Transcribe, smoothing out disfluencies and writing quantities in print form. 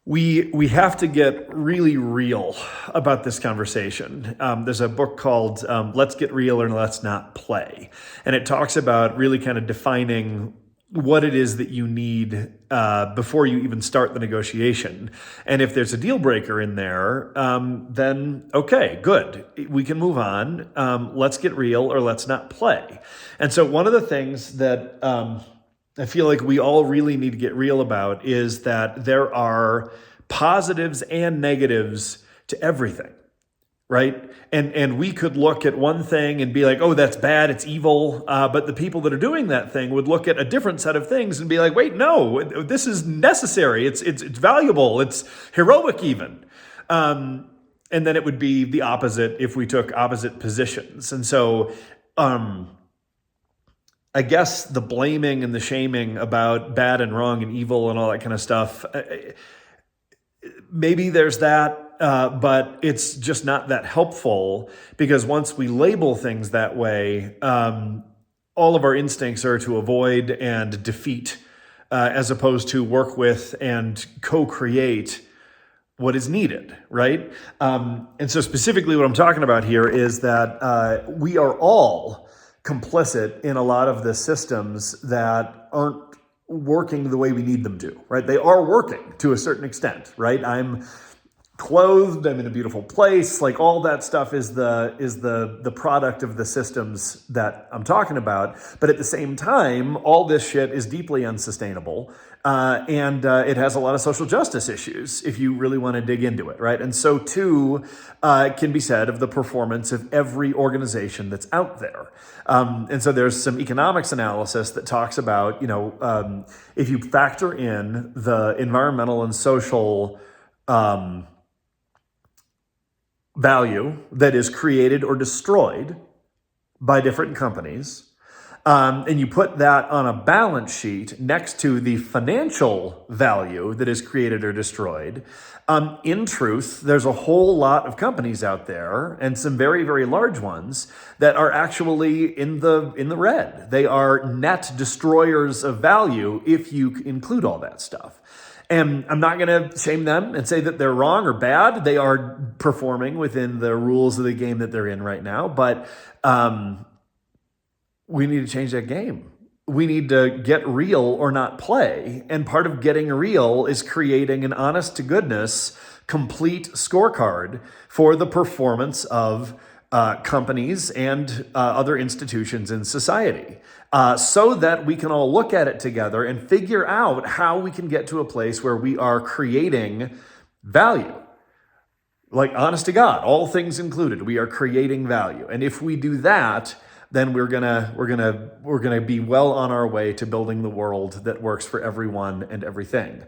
We have to get really real about this conversation. There's a book called "Let's Get Real or Let's Not Play," and it talks about really kind of defining what it is that you need before you even start the negotiation. And if there's a deal breaker in there, then okay, good, we can move on. Let's get real or let's not play. And so one of the things that I feel like we all really need to get real about is that there are positives and negatives to everything, right? And we could look at one thing and be like, oh, that's bad, it's evil. But the people that are doing that thing would look at a different set of things and be like, wait, no, this is necessary. It's valuable. It's heroic even. And then it would be the opposite if we took opposite positions. And so, I guess the blaming and the shaming about bad and wrong and evil and all that kind of stuff, maybe there's that, but it's just not that helpful because once we label things that way, all of our instincts are to avoid and defeat as opposed to work with and co-create what is needed, right? And so specifically what I'm talking about here is that we are all complicit in a lot of the systems that aren't working the way we need them to, right? They are working to a certain extent, right? I'm clothed, I'm in a beautiful place, like all that stuff is the product of the systems that I'm talking about. But at the same time, all this shit is deeply unsustainable. And it has a lot of social justice issues if you really want to dig into it, right? And so too can be said of the performance of every organization that's out there. And so there's some economics analysis that talks about, if you factor in the environmental and social value that is created or destroyed by different companies, and you put that on a balance sheet next to the financial value that is created or destroyed, in truth, there's a whole lot of companies out there, and some very, very large ones, that are actually in the red. They are net destroyers of value if you include all that stuff. And I'm not going to shame them and say that they're wrong or bad. They are performing within the rules of the game that they're in right now. But we need to change that game. We need to get real or not play. And part of getting real is creating an honest to goodness, complete scorecard for the performance of companies and other institutions in society, so that we can all look at it together and figure out how we can get to a place where we are creating value. Like, honest to God, all things included, we are creating value. And if we do that, then we're gonna be well on our way to building the world that works for everyone and everything.